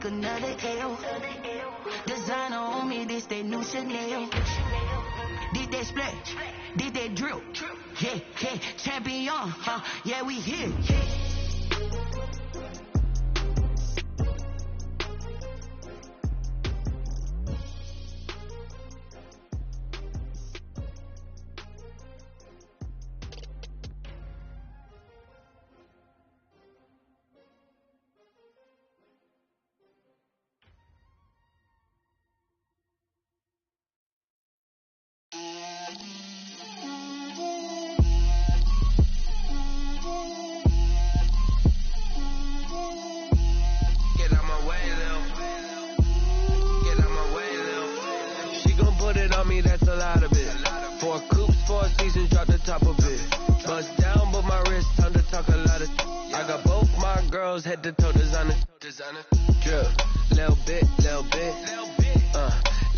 another L. Designer on me, this they new Chanel. Did they splash? Did they drill? Yeah, yeah, champion, yeah, we here. Head to toe designer, drip, little bit,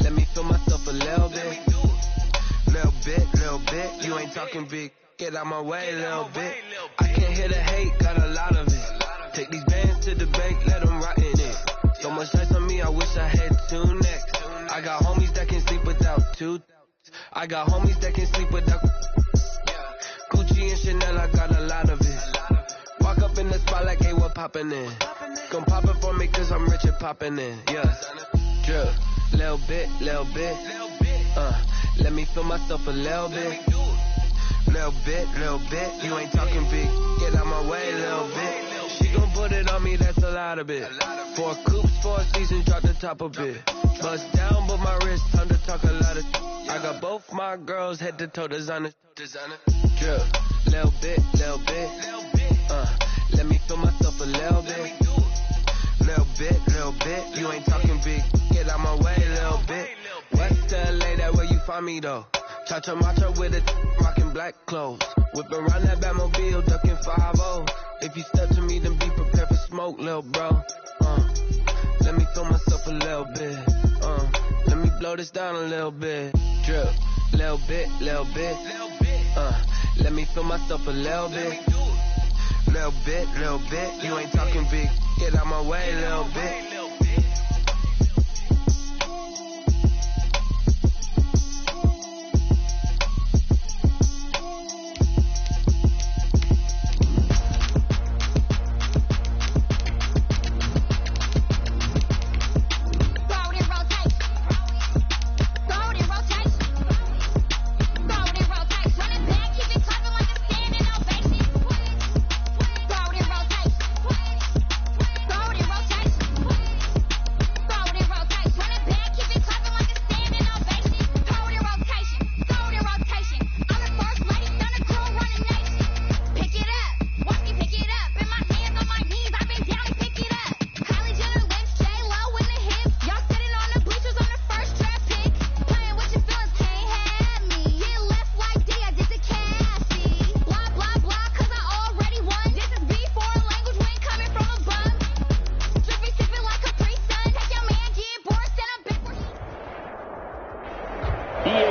let me feel myself a little bit, you ain't talking big, get out my way, little bit, I can't hear the hate, got a lot of it, take these bands to the bank, let them rot in it, so much ice on me, I wish I had two necks, I got homies that can sleep without two, I got homies that can sleep without, Gucci and Chanel, I got a lot of it. Walk up in the spot like, hey, what poppin' in? Gon' pop it for me cause I'm rich and poppin' in, yeah. Drip, little bit, let me feel myself a little bit. Little bit, you ain't talking big, get out my way, little bit. She gon' put it on me, that's a lot of it. 4 coupes, 4 seasons, drop the top a bit. Bust down, but my wrist, time to talk a lot of. I got both my girls, head to toe designer. Drip, little bit, let me feel myself a little bit. Little bit, you ain't talking big, get out my way, little bit. West LA, that where you find me though. Cha-cha matcha with it, rockin' black clothes. Whip around that Batmobile, ducking 5-0. If you step to me, then be prepared for smoke, little bro. Let me feel myself a little bit. Let me blow this down a little bit. Drip, little bit. Let me feel myself a little bit. Little bit, you ain't talking big, get out my way, little bit.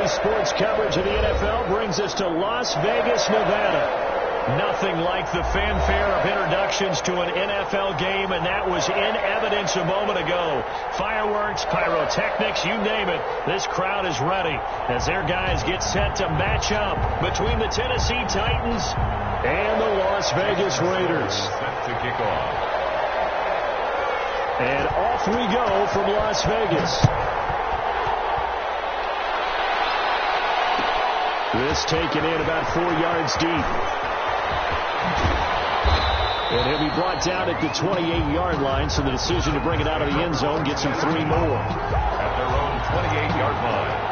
Sports coverage of the NFL brings us to Las Vegas, Nevada. Nothing like the fanfare of introductions to an NFL game, and that was in evidence a moment ago. Fireworks, pyrotechnics, you name it. This crowd is ready as their guys get set to match up between the Tennessee Titans and the Las Vegas Raiders. Set to kick off. And off we go from Las Vegas. This taken in about 4 yards deep. And he'll be brought down at the 28-yard line, so the decision to bring it out of the end zone gets him 3 more. At their own 28-yard line.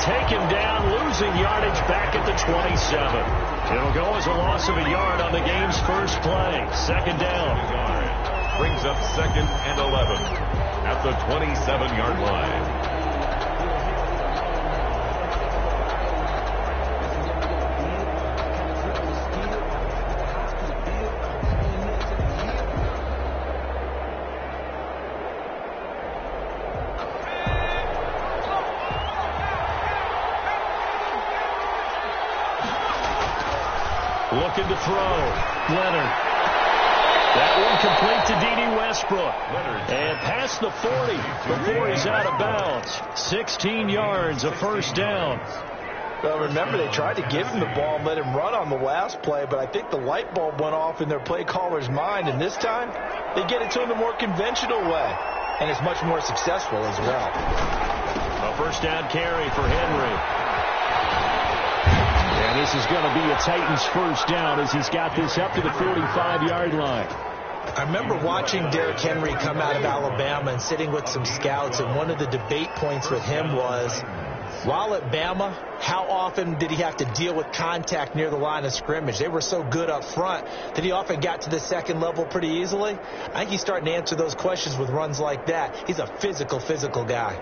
taken down, losing yardage back at the 27. It'll go as a loss of a yard on the game's first play. Second down. Brings up 2nd and 11 at the 27-yard line. Looking to throw. Leonard. That one complete to D.D. Westbrook. And past the 40 before he's out of bounds. 16 yards, a first down. Well, remember, they tried to give him the ball and let him run on the last play, but I think the light bulb went off in their play caller's mind, and this time they get it to him the more conventional way, and it's much more successful as well. A first down carry for Henry. And this is going to be a Titans first down as he's got this up to the 45-yard line. I remember watching Derrick Henry come out of Alabama and sitting with some scouts, and one of the debate points with him was, while at Bama, how often did he have to deal with contact near the line of scrimmage? They were so good up front that he often got to the second level pretty easily. I think he's starting to answer those questions with runs like that. He's a physical guy.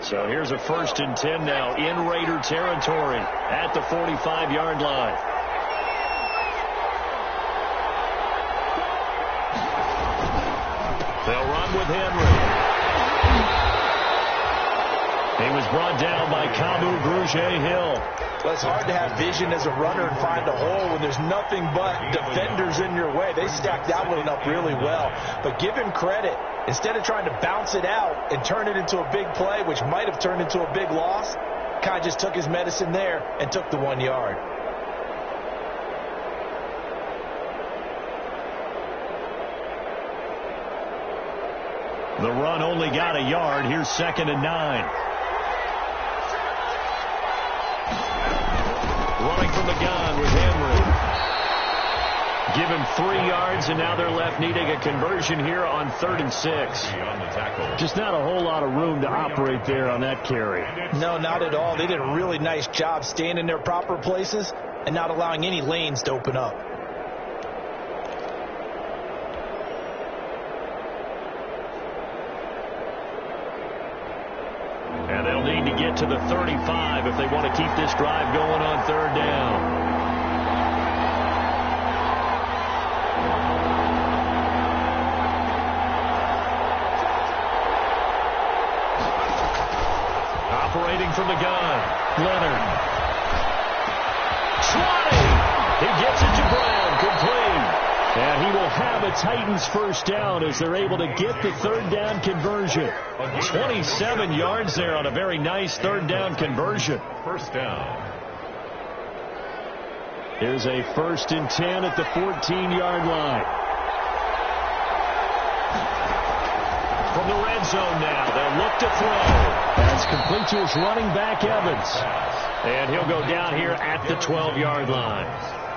So here's a 1st and 10 now in Raider territory at the 45-yard line. They'll run with Henry. He was brought down by Grugier-Hill. Well, it's hard to have vision as a runner and find a hole when there's nothing but defenders in your way. They stacked that one up really well. But give him credit. Instead of trying to bounce it out and turn it into a big play, which might have turned into a big loss, kind of just took his medicine there and took the 1 yard. The run only got a yard. Here's 2nd and 9. Running from the gun with Henry. Give him 3 yards, and now they're left needing a conversion here on 3rd and 6. Just not a whole lot of room to operate there on that carry. No, not at all. They did a really nice job staying in their proper places and not allowing any lanes to open up. And they'll need to get to the 35 if they want to keep this drive going on 3rd down. Operating from the gun, Leonard. Trying. He gets it to Brown, complete. And he will have a Titans first down as they're able to get the 3rd down conversion. 27 yards there on a very nice 3rd down conversion. First down. Here's a 1st and 10 at the 14-yard line. From the red zone now, they'll look to throw. That's complete to his running back, Evans. And he'll go down here at the 12-yard line.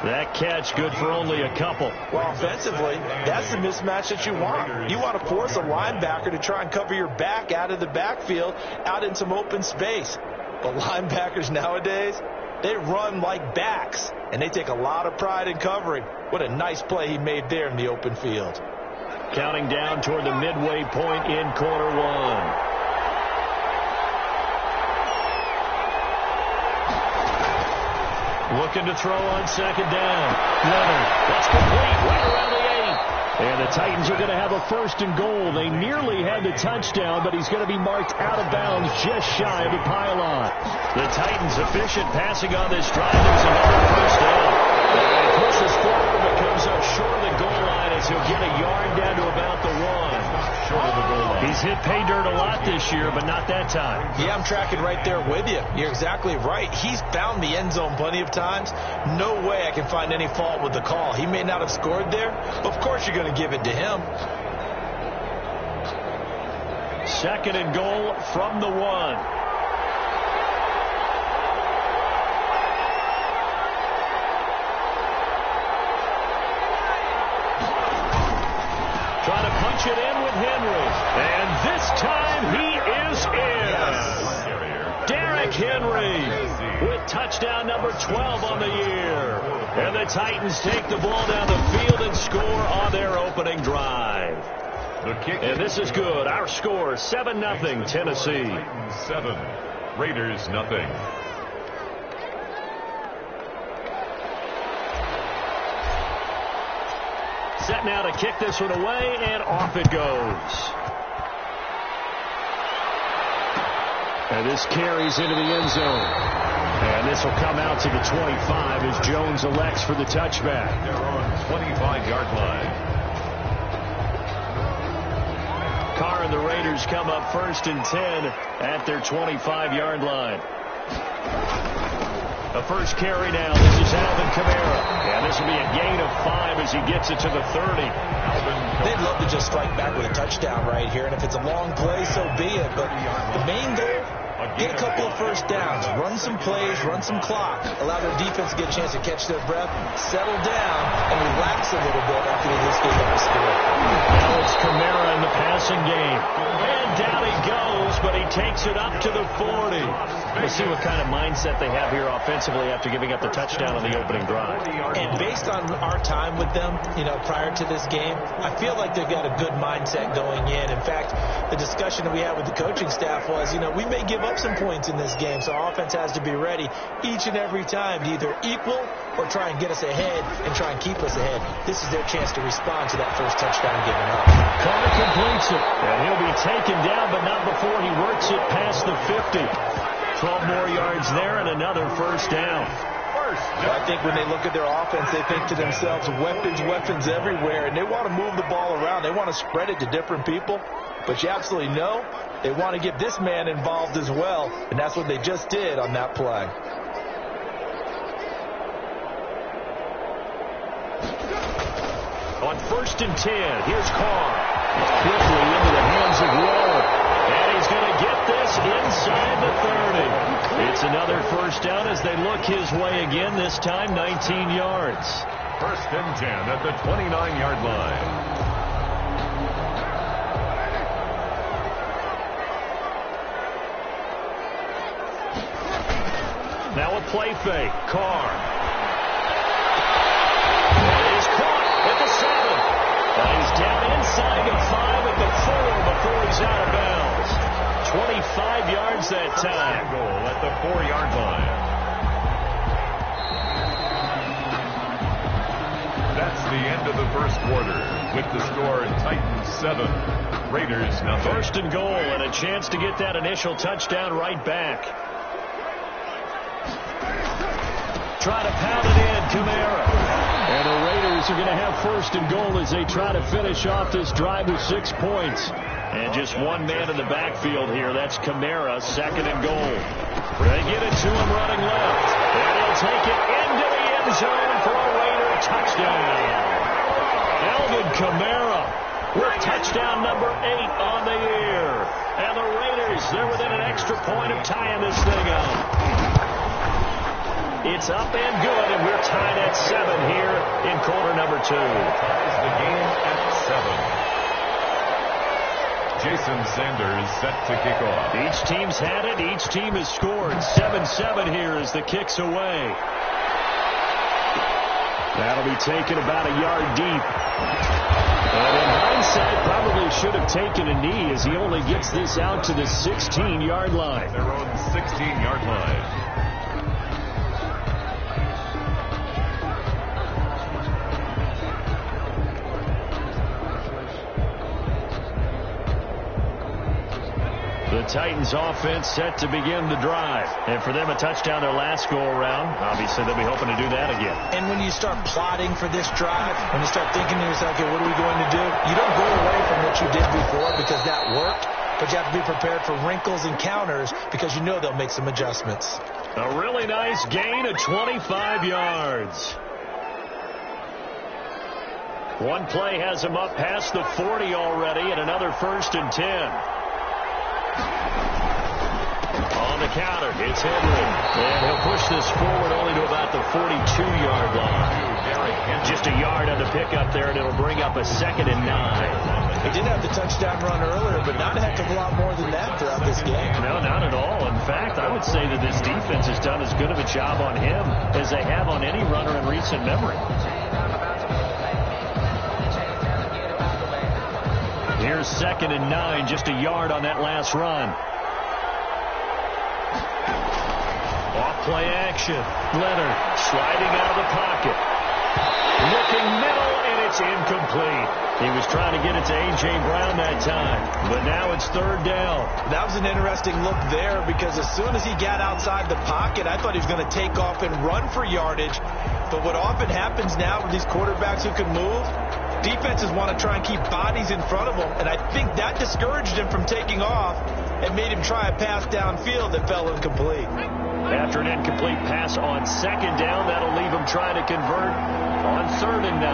That catch good for only a couple. Well, offensively, that's the mismatch that you want. You want to force a linebacker to try and cover your back out of the backfield, out in some open space. But linebackers nowadays, they run like backs, and they take a lot of pride in covering. What a nice play he made there in the open field. Counting down toward the midway point in quarter 1. Looking to throw on 2nd down. Leonard. That's complete right around the 8. And the Titans are going to have a 1st and goal. They nearly had the touchdown, but he's going to be marked out of bounds just shy of the pylon. The Titans efficient passing on this drive. There's another first down. And pushes forward but comes up short of the goal line as he'll get a yard down to about the 1. Short of the goal line. He's hit pay dirt a lot this year, but not that time. Yeah, I'm tracking right there with you. You're exactly right. He's found the end zone plenty of times. No way I can find any fault with the call. He may not have scored there, but of course you're going to give it to him. 2nd and goal from the 1. Trying to punch it in with Henry. And this time he is in. Derrick Henry with touchdown number 12 on the year. And the Titans take the ball down the field and score on their opening drive. And this is good. Our score, 7-0 Tennessee. 7, Raiders 0. Set now to kick this one away, and off it goes. And this carries into the end zone. And this will come out to the 25 as Jones elects for the touchback. They're on 25-yard line. Carr and the Raiders come up 1st and 10 at their 25-yard line. The first carry now. This is Alvin Kamara. And this will be a gain of 5 as he gets it to the 30. They'd love to just strike back with a touchdown right here. And if it's a long play, so be it. But the main goal, get a couple of first downs, run some plays, run some clock, allow their defense to get a chance to catch their breath, settle down, and relax a little bit after they just gave up a score. Now it's Kamara in the passing game. And down he goes, but he takes it up to the 40. We'll see what kind of mindset they have here offensively after giving up the touchdown on the opening drive. And based on our time with them, prior to this game, I feel like they've got a good mindset going in. In fact, the discussion that we had with the coaching staff was, we may give up some points in this game, so our offense has to be ready each and every time to either equal or try and get us ahead and try and keep us ahead. This is their chance to respond to that first touchdown given up. Carr completes it, and he'll be taken down, but not before he works it past the 50. 12 more yards there and another first down. I think when they look at their offense, they think to themselves, weapons everywhere, and they want to move the ball around. They want to spread it to different people, but you absolutely know they want to get this man involved as well, and that's what they just did on that play. On 1st and 10, here's Carr. Quickly into the hands of Waller. And he's going to get this inside the 30. It's another first down as they look his way again, this time 19 yards. 1st and 10 at the 29-yard line. Now a play fake. Carr. And he's caught at the 7. He's down inside the 5 at the 4 before he's out of bounds. 25 yards that time. Goal at the 4-yard line. That's the end of the first quarter with the score Titans 7, Raiders 0. 1st and goal and a chance to get that initial touchdown right back. Try to pound it in, Kamara. And the Raiders are going to have 1st and goal as they try to finish off this drive with 6 points. And just one man in the backfield here. That's Kamara, 2nd and goal. They get it to him running left. And he'll take it into the end zone for a Raider touchdown. Alvin Kamara with touchdown number 8 on the year. And the Raiders, they're within an extra point of tying this thing up. It's up and good, and we're tied at 7 here in quarter number 2. Ties the game at 7. Jason Sanders set to kick off. Each team's had it. Each team has scored. 7-7 here as the kick's away. That'll be taken about a yard deep. And in hindsight, probably should have taken a knee as he only gets this out to the 16-yard line. Their own 16-yard line. The Titans offense set to begin the drive. And for them, a touchdown their last go-around. Obviously, they'll be hoping to do that again. And when you start plotting for this drive, when you start thinking to yourself, okay, what are we going to do? You don't go away from what you did before because that worked, but you have to be prepared for wrinkles and counters because you know they'll make some adjustments. A really nice gain of 25 yards. One play has him up past the 40 already, and another 1st and 10. On On the counter, it's Henry. And he'll push this forward only to about the 42-yard line. Just a yard on the pickup there, and it'll bring up a 2nd and 9. He did have the touchdown run earlier, but not a heck of a lot more than that throughout this game. No, not at all. In fact, I would say that this defense has done as good of a job on him as they have on any runner in recent memory. Here's 2nd and 9, just a yard on that last run. Off-play action. Leonard sliding out of the pocket. Looking middle, and it's incomplete. He was trying to get it to A.J. Brown that time, but now it's 3rd down. That was an interesting look there because as soon as he got outside the pocket, I thought he was going to take off and run for yardage. But what often happens now with these quarterbacks who can move, defenses want to try and keep bodies in front of them, and I think that discouraged him from taking off and made him try a pass downfield that fell incomplete. After an incomplete pass on 2nd down, that'll leave him trying to convert on 3rd and 9.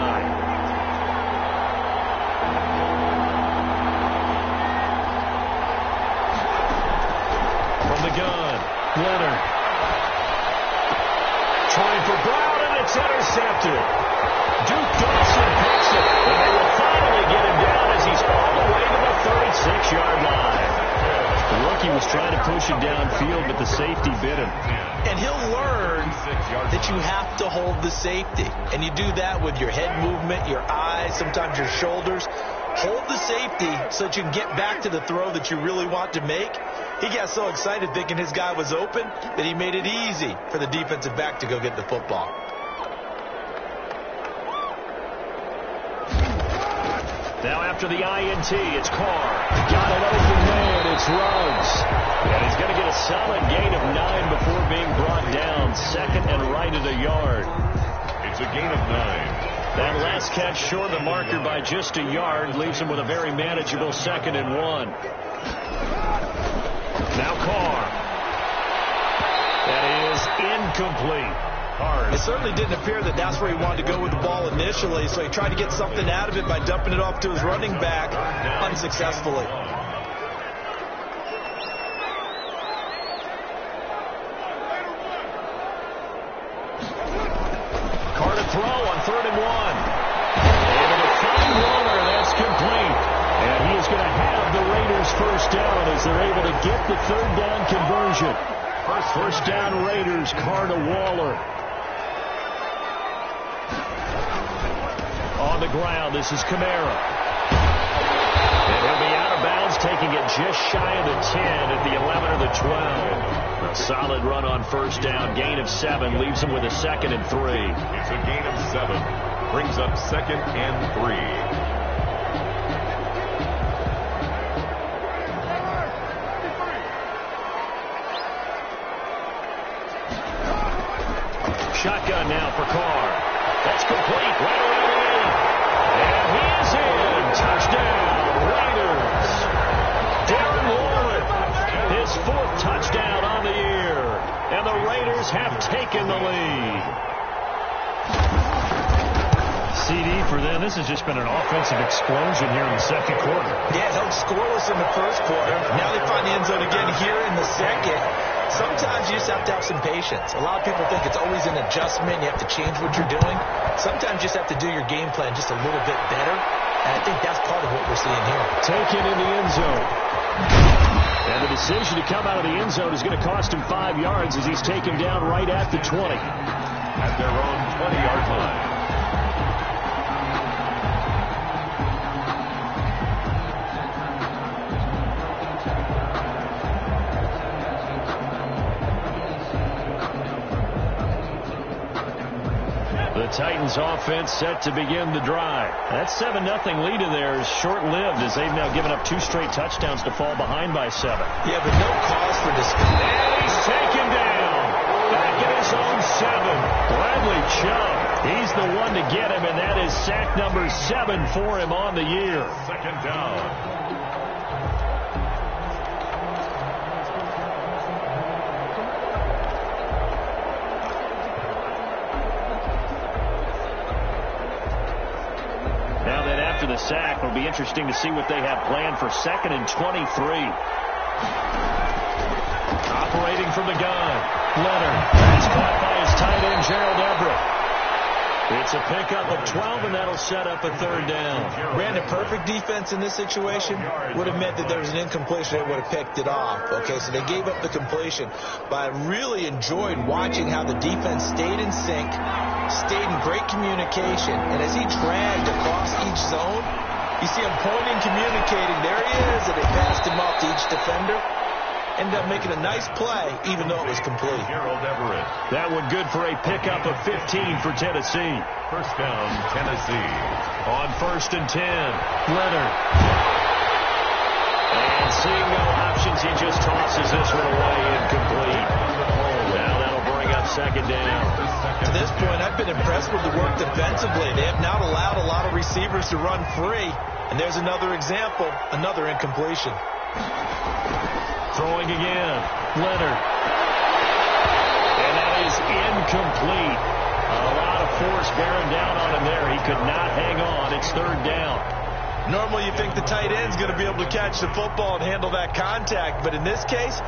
From the gun, Leonard. Trying for Brown, and it's intercepted. Duke Dawson picks it, and they will finally get him down as he's all the way to the 36-yard line. The rookie was trying to push him downfield, but the safety bit him. And he'll learn that you have to hold the safety. And you do that with your head movement, your eyes, sometimes your shoulders. Hold the safety so that you can get back to the throw that you really want to make. He got so excited thinking his guy was open that he made it easy for the defensive back to go get the football. Now after the INT, it's Carr. Got it open man, it's Ruggs. And he's going to get a solid gain of 9 before being brought down. 2nd and right at a yard. It's a gain of 9. That last catch short of the marker by just a yard leaves him with a very manageable 2nd and 1. Now Carr. That is incomplete. It certainly didn't appear that that's where he wanted to go with the ball initially, so he tried to get something out of it by dumping it off to his running back unsuccessfully. Carr to throw on 3rd and 1. Able to find Waller, that's complete. And he is going to have the Raiders first down as they're able to get the 3rd down conversion. First down Raiders, Carr to Waller. On the ground, this is Kamara. And he'll be out of bounds, taking it just shy of the 10 at the 11 or the 12. A solid run on first down, gain of 7, leaves him with a 2nd and 3. It's a gain of 7, brings up 2nd and 3. Shotgun now for Carr. That's complete right away. And he is in. Touchdown, Raiders. Darren Waller, his 4th touchdown on the year. And the Raiders have taken the lead. CD for them. This has just been an offensive explosion here in the 2nd quarter. Yeah, held scoreless in the 1st quarter. Now they find the end zone again here in the 2nd. Sometimes you just have to have some patience. A lot of people think it's always an adjustment. You have to change what you're doing. Sometimes you just have to do your game plan just a little bit better. And I think that's part of what we're seeing here. Taken in the end zone. And the decision to come out of the end zone is going to cost him 5 yards as he's taken down right at the 20. At their own 20-yard line. Titans offense set to begin the drive. That 7-0 lead in there is short-lived as they've now given up 2 straight touchdowns to fall behind by 7. Yeah, but no cause for discussion. And he's taken down. Back at his own 7. Bradley Chubb. He's the one to get him, and that is sack number 7 for him on the year. 2nd down. The sack will be interesting to see what they have planned for 2nd and 23. Operating from the gun. Leonard. That's caught by his tight end, Gerald Everett. It's a pickup of 12, and that'll set up a third down. Brandon, perfect defense in this situation would have meant that there was an incompletion. They would have picked it off. Okay, so they gave up the completion. But I really enjoyed watching how the defense stayed in sync, stayed in great communication. And as he dragged across each zone, you see him pointing, communicating. There he is, and they passed him off to each defender. Ended up making a nice play, even though it was complete. Gerald Everett. That one good for a pickup of 15 for Tennessee. First down, Tennessee. On 1st and 10, Leonard. And seeing no options, he just tosses this one away, incomplete. Now that'll bring up second down. To this point, I've been impressed with the work defensively. They have not allowed a lot of receivers to run free. And there's another example, another incompletion. Throwing again, Leonard. And that is incomplete. A lot of force bearing down on him there. He could not hang on. It's third down. Normally you think the tight end's going to be able to catch the football and handle that contact, but in this case,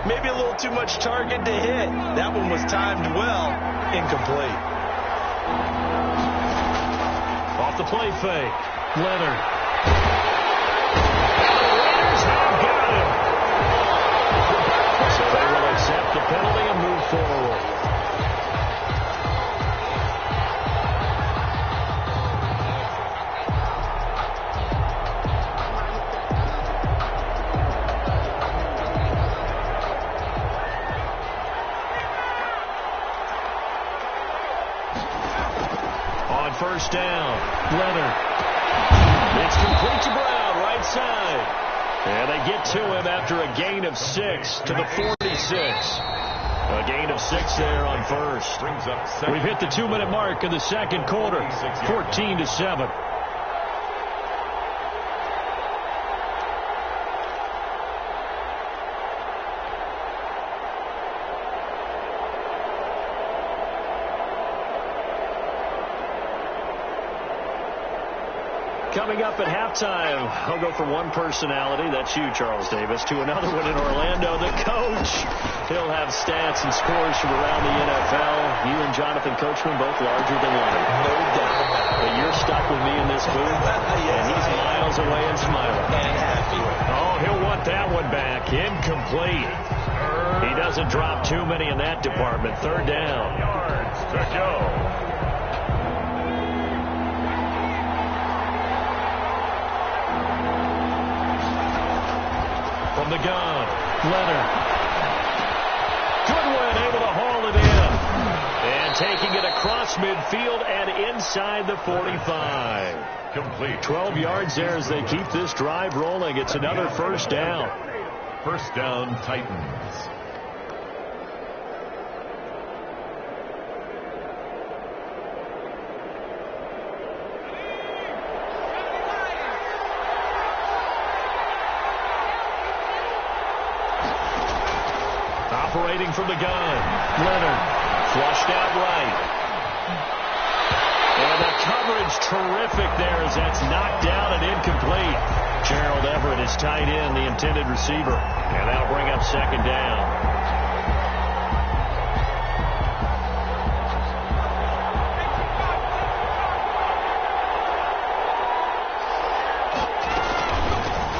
maybe a little too much target to hit. That one was timed well, incomplete. Off the play fake, Leonard. So they will accept the penalty and move forward. On first down, Leonard. It's complete to Brown, right side. And they get to him after a gain of 6 to the 46. A gain of 6 there on first. We've hit the 2-minute mark in the second quarter, 14-7. Coming up at halftime, I'll go from one personality, that's you, Charles Davis, to another one in Orlando, the coach. He'll have stats and scores from around the NFL. You and Jonathan Coachman both larger than life. No doubt about it. But you're stuck with me in this booth, and he's miles away and smiling. And happy. Oh, he'll want that one back. Incomplete. He doesn't drop too many in that department. Third down. Yards to go. From the gun, Leonard. Goodwin able to haul it in. And taking it across midfield and inside the 45. Complete. 12 yards there as they keep this drive rolling. It's another first down. First down, Titans. Operating from the gun, Leonard, flushed out right. And the coverage terrific there as that's knocked down and incomplete. Gerald Everett is tight end, the intended receiver. And that'll bring up second down.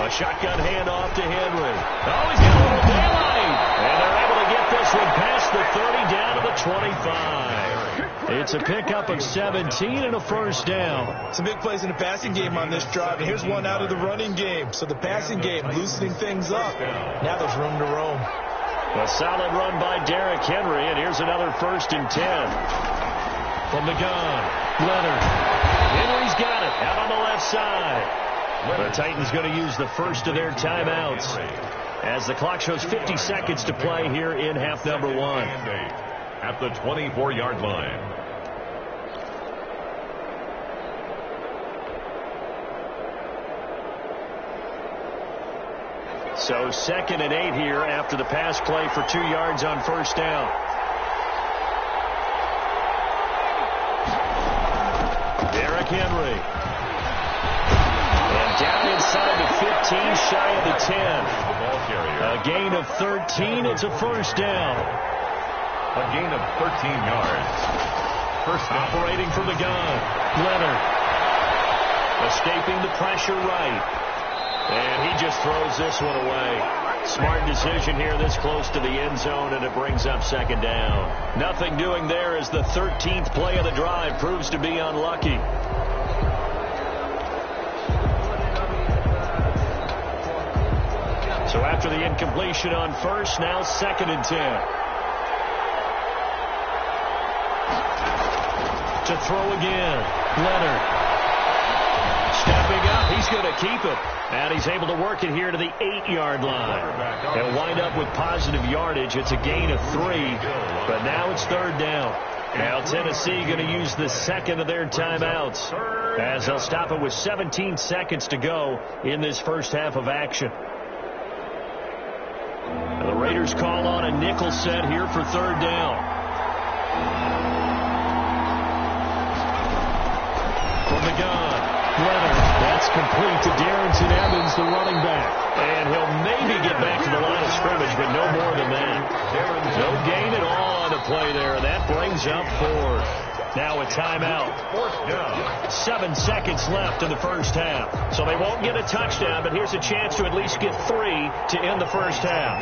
A shotgun handoff to Henry. Oh, he's got a little daylight. And they're able to get this one past the 30 down to the 25. It's a pickup of 17 and a first down. Some big plays in the passing game on this drive, and here's one out of the running game. So the passing game loosening things up. Now there's room to roam. A solid run by Derrick Henry, and here's another 1st and 10. From the gun, Leonard. Henry's got it out on the left side. The Titans going to use the first of their timeouts as the clock shows 50 seconds to play here in half number 1. At the 24-yard line. So 2nd and 8 here after the pass play for 2 yards on first down. Derrick Henry. And Down inside the 15, shy of the 10. A gain of 13. It's a first down. A gain of 13 yards. First down. Operating from the gun. Leonard. Escaping the pressure right. And he just throws this one away. Smart decision here this close to the end zone, and it brings up second down. Nothing doing there as the 13th play of the drive proves to be unlucky. So after the incompletion on first, now 2nd and 10. To throw again. Leonard. Stepping up. He's going to keep it. And he's able to work it here to the 8-yard line. He'll wind up with positive yardage. It's a gain of 3. But now it's 3rd down. Now Tennessee going to use the second of their timeouts, as they'll stop it with 17 seconds to go in this first half of action. The Raiders call on a nickel set here for 3rd down. From the gun, Leonard. That's complete to Darrington Evans, the running back. And he'll maybe get back to the line of scrimmage, but no more than that. No gain at all on the play there. That brings up 4th. Now a timeout. 7 seconds left in the first half. So they won't get a touchdown, but here's a chance to at least get 3 to end the first half.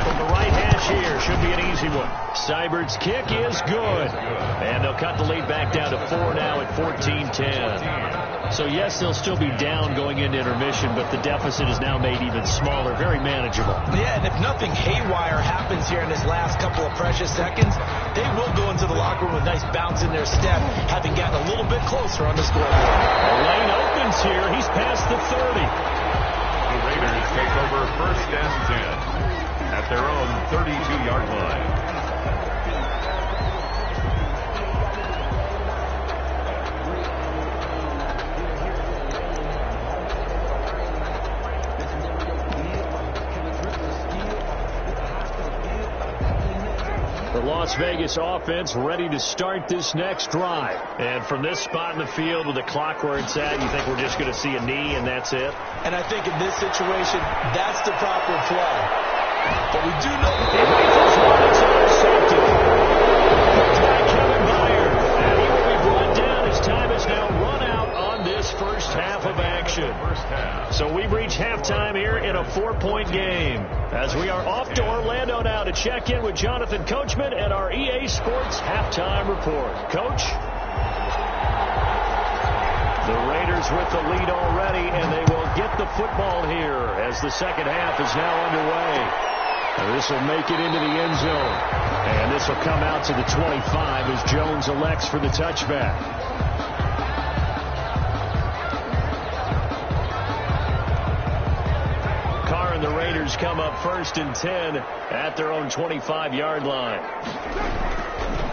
From the right hash here, should be an easy one. Seibert's kick is good. And they'll cut the lead back down to 4 now at 14-10. So, yes, they'll still be down going into intermission, but the deficit is now made even smaller, very manageable. Yeah, and if nothing haywire happens here in his last couple of precious seconds, they will go into the locker room with a nice bounce in their step, having gotten a little bit closer on the scoreboard. The lane opens here. He's past the 30. The Raiders take over 1st and 10 at their own 32-yard line. The Las Vegas offense ready to start this next drive. And from this spot in the field with the clock where it's at, you think we're just going to see a knee and that's it? And I think in this situation, that's the proper play. But we do know that it's intercepted. By Kevin Byard. And he will be brought down as time is now run out on this first half of action. So we reach halftime here in a 4-point game, as we are off to Orlando now to check in with Jonathan Coachman and our EA Sports halftime report. Coach? The Raiders with the lead already, and they will get the football here as the second half is now underway. And this will make it into the end zone. And this will come out to the 25 as Jones elects for the touchback. The Raiders come up 1st and 10 at their own 25-yard line.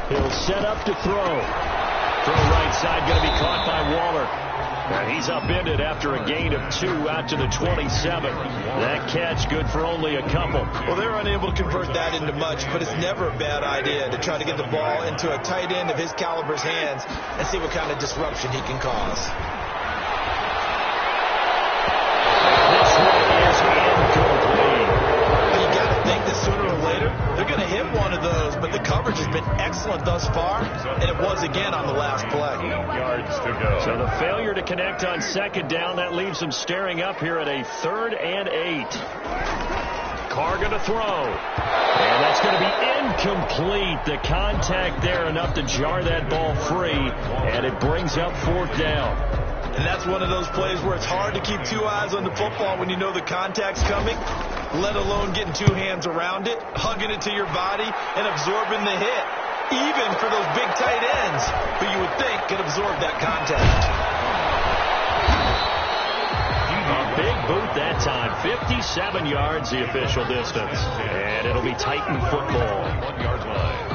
He'll set up to throw. Throw right side, going to be caught by Waller. And he's upended after a gain of 2 out to the 27. That catch good for only a couple. Well, they're unable to convert that into much, but it's never a bad idea to try to get the ball into a tight end of his caliber's hands and see what kind of disruption he can cause. Sooner or later, they're going to hit one of those, but the coverage has been excellent thus far, and it was again on the last play. 8 yards to go. So the failure to connect on 2nd down, that leaves them staring up here at a 3rd and 8. Carr going to throw, and that's going to be incomplete. The contact there enough to jar that ball free, and it brings up 4th down. And that's one of those plays where it's hard to keep 2 eyes on the football when you know the contact's coming, let alone getting 2 hands around it, hugging it to your body, and absorbing the hit, even for those big tight ends who you would think could absorb that contact. A big boot that time. 57 yards the official distance. And it'll be Titan football. 1-yard line.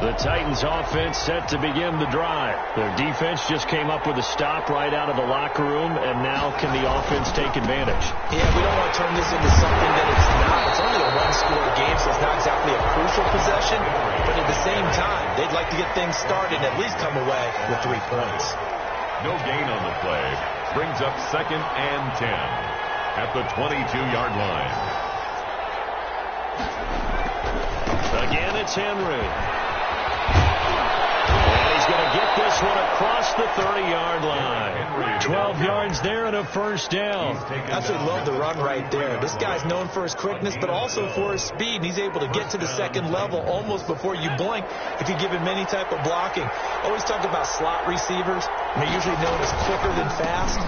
The Titans offense set to begin the drive. Their defense just came up with a stop right out of the locker room, and now can the offense take advantage? Yeah, we don't want to turn this into something that it's not. It's only a one-score game, so it's not exactly a crucial possession. But at the same time, they'd like to get things started and at least come away with 3 points. No gain on the play. Brings up 2nd and 10 at the 22-yard line. Again, it's Henry. And he's going to get this one across the 30-yard line. 12 yards there and a first down. Absolutely love the run right there. This guy's known for his quickness, but also for his speed. He's able to get to the second level almost before you blink if you give him any type of blocking. Always talk about slot receivers. They're usually known as quicker than fast.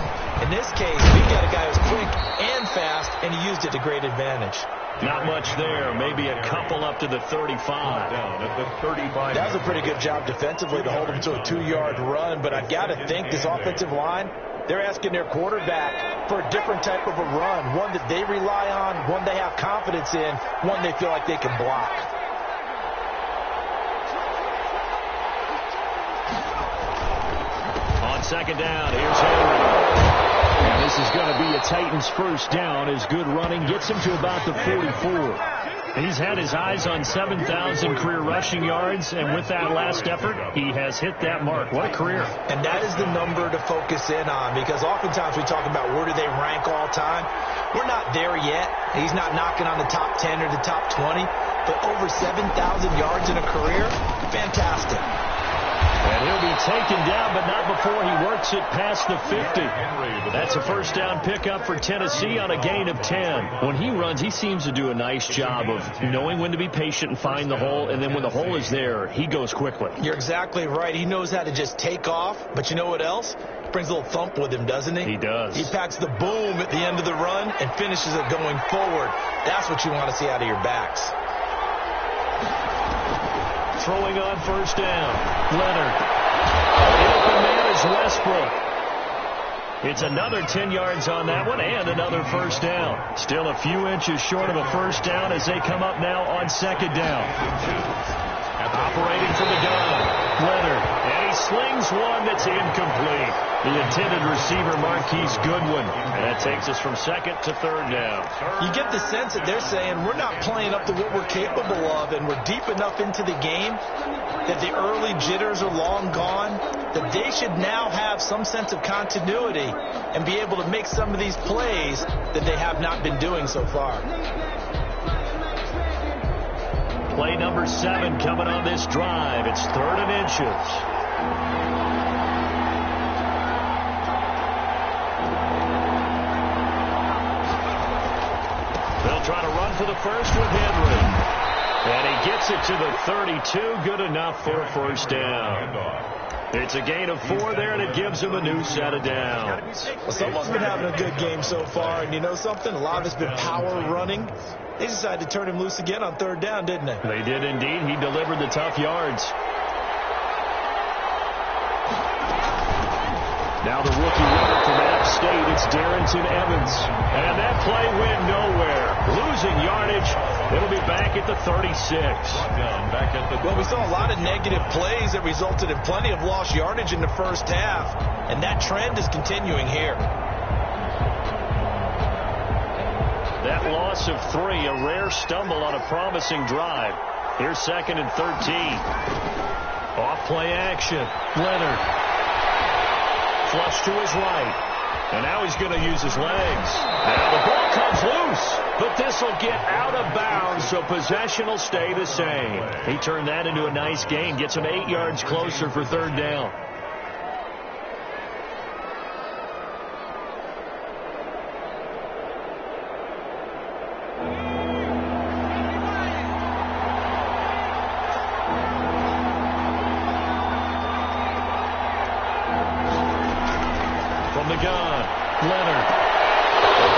In this case, we've got a guy who's quick and fast, and he used it to great advantage. Not much there. Maybe a couple up to the 35. Down at the 35. That was a pretty good job defensively to hold him to a 2-yard run, but I've got to think this offensive line, they're asking their quarterback for a different type of a run, one that they rely on, one they have confidence in, one they feel like they can block. On second down, here's Henry. And this is going to be a Titans first down as good running gets him to about the 44. He's had his eyes on 7,000 career rushing yards, and with that last effort, he has hit that mark. What a career. And that is the number to focus in on, because oftentimes we talk about where do they rank all time. We're not there yet. He's not knocking on the top 10 or the top 20, but over 7,000 yards in a career, fantastic. And he'll be taken down, but not before he works it past the 50. That's a first down pickup for Tennessee on a gain of 10. When he runs, he seems to do a nice job of knowing when to be patient and find the hole, and then when the hole is there, he goes quickly. You're exactly right. He knows how to just take off, but you know what else? Brings a little thump with him, doesn't he? He does. He packs the boom at the end of the run and finishes it going forward. That's what you want to see out of your backs. Throwing on first down. Leonard. The open man is Westbrook. It's another 10 yards on that one and another first down. Still a few inches short of a first down as they come up now on second down. Operating from the gun. Leonard. And he slings one that's incomplete. The intended receiver, Marquise Goodwin. And that takes us from second to third down. You get the sense that they're saying we're not playing up to what we're capable of, and we're deep enough into the game that the early jitters are long gone, that they should now have some sense of continuity and be able to make some of these plays that they have not been doing so far. Play number 7 coming on this drive. It's 3rd and inches. They'll try to run for the first with Henry. And he gets it to the 32. Good enough for a first down. It's a gain of 4 there, and it gives him a new set of downs. Well, someone's been having a good game so far, and you know something? A lot of it's been power running. They decided to turn him loose again on 3rd down, didn't they? They did indeed. He delivered the tough yards. Now the rookie runner from App State, it's Darrington Evans. And that play went nowhere. Losing yardage. It'll be back at the 36. Well, we saw a lot of negative plays that resulted in plenty of lost yardage in the first half. And that trend is continuing here. That loss of 3, a rare stumble on a promising drive. Here's 2nd and 13. Off play action. Leonard. Flush to his right. And now he's going to use his legs. Now the ball comes loose. But this will get out of bounds, so possession will stay the same. He turned that into a nice gain. Gets him 8 yards closer for 3rd down. Gun. Leonard.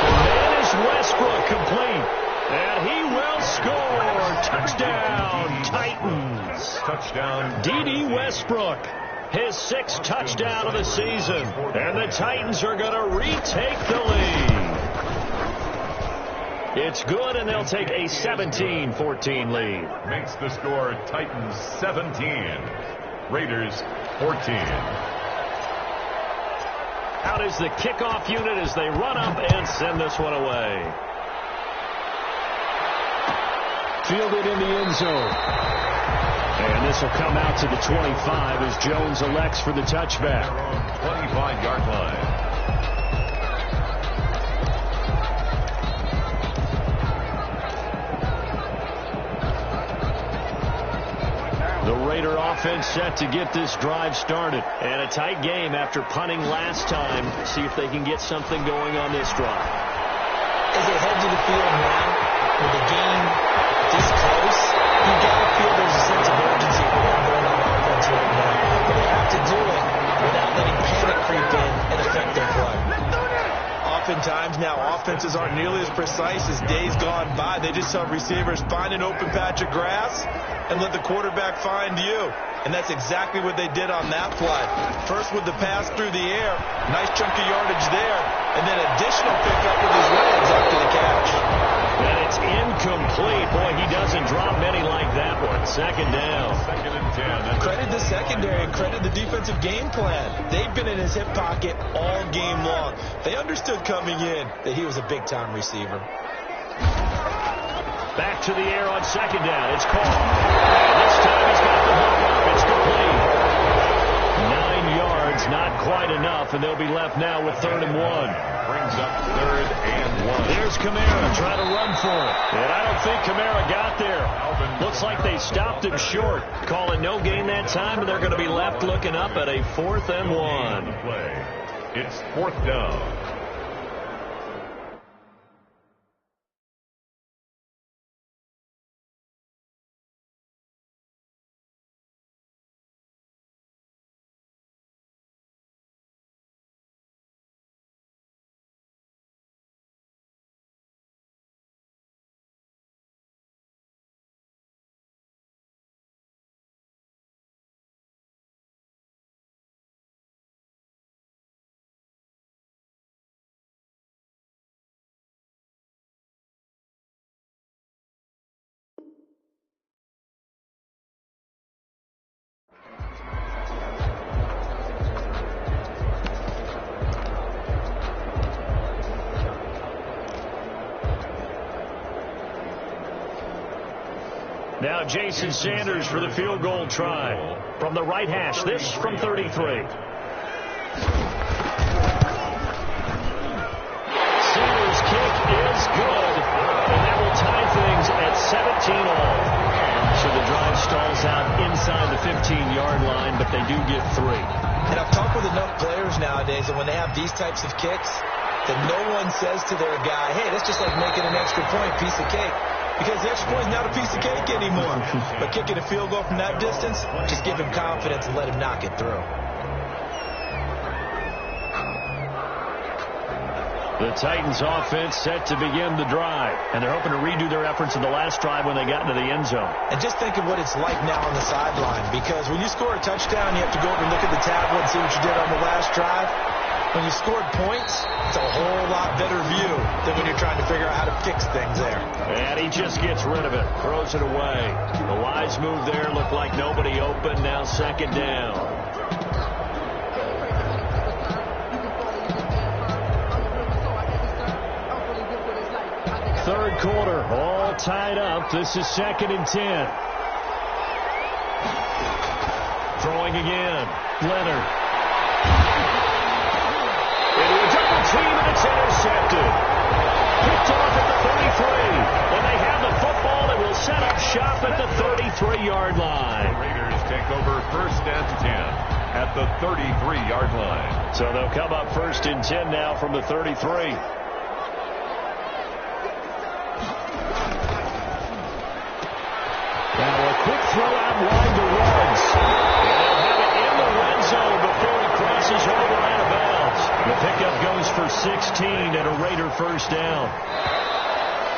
The man is Westbrook, complete. And he will score. Touchdown, Titans. Touchdown. D.D. Westbrook. His 6th touchdown of the season. And the Titans are going to retake the lead. It's good, and they'll take a 17-14 lead. Makes the score Titans 17, Raiders 14. Out is the kickoff unit as they run up and send this one away. Fielded in the end zone. And this will come out to the 25 as Jones elects for the touchback. 25-yard line. The Raider offense set to get this drive started. And a tight game after punting last time. See if they can get something going on this drive. As they head to the field now, with the game this close, you got to feel there's a sense of urgency for them going on offense right now. But they have to do it without letting panic creep in and affect their play. Oftentimes now, offenses aren't nearly as precise as days gone by. They just have receivers find an open patch of grass and let the quarterback find you. And that's exactly what they did on that play. First with the pass through the air, nice chunk of yardage there, and then additional pickup with his legs after the catch. And it's incomplete. Boy, he doesn't drop many like that one. Second down. 2nd and 10. Credit the secondary and credit the defensive game plan. They've been in his hip pocket all game long. They understood coming in that he was a big-time receiver. Back to the air on second down. It's caught. And this time he's got the hook up. It's complete. 9 yards, not quite enough, and they'll be left now with 3rd and 1. Brings up 3rd and 1. There's Kamara trying to run for it. And I don't think Kamara got there. Looks like they stopped him short. Call it no gain that time, and they're going to be left looking up at a 4th and 1. It's 4th down. Now Jason Sanders for the field goal try. From the right hash, this from 33. Sanders' kick is good. And that will tie things at 17 all. So the drive stalls out inside the 15-yard line, but they do get 3. And I've talked with enough players nowadays that when they have these types of kicks, that no one says to their guy, hey, that's just like making an extra point, piece of cake. Because the extra point is not a piece of cake anymore. But kicking a field goal from that distance, just give him confidence and let him knock it through. The Titans offense set to begin the drive. And they're hoping to redo their efforts in the last drive when they got into the end zone. And just think of what it's like now on the sideline. Because when you score a touchdown, you have to go over and look at the tablet and see what you did on the last drive. When you scored points, it's a whole lot better view than when you're trying to figure out how to fix things there. And he just gets rid of it, throws it away. The wise move there looked like nobody open. Now 2nd down. Third quarter, all tied up. This is 2nd and 10. Throwing again. Leonard. Into a double team, and it's intercepted. Picked off at the 33. When they have the football, they will set up shop at the 33-yard line. The Raiders take over 1st and 10 at the 33-yard line. So they'll come up 1st and 10 now from the 33. Now a quick throw out wide to Ruggs. And they'll have it in the red zone before he crosses over out of bounds. The pickup goes for 16 and a Raider 1st down.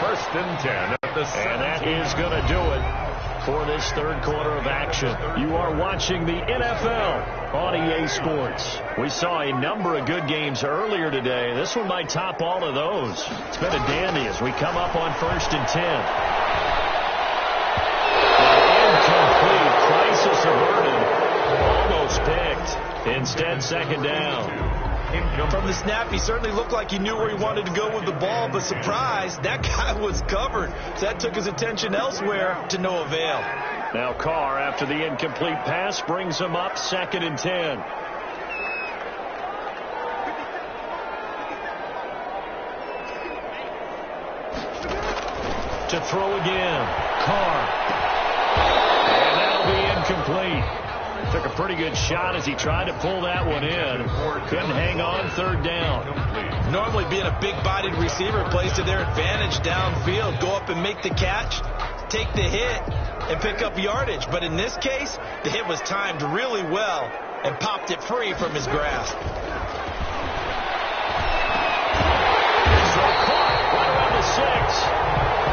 1st and 10 at the 17. And that is going to do it. for this third quarter of action. You are watching the NFL on EA Sports. We saw a number of good games earlier today. This one might top all of those. It's been a dandy as we come up on 1st and 10. Incomplete. Crisis averted. Almost picked. Instead, 2nd down. From the snap, he certainly looked like he knew where he wanted to go with the ball, but surprise, that guy was covered. So that took his attention elsewhere to no avail. Now Carr, after the incomplete pass, brings him up 2nd and 10. To throw again. Carr. And that'll be incomplete. Took a pretty good shot as he tried to pull that one in. Couldn't hang on, 3rd down. Normally being a big-bodied receiver plays to their advantage downfield. Go up and make the catch, take the hit, and pick up yardage. But in this case, the hit was timed really well and popped it free from his grasp. Right around the 6.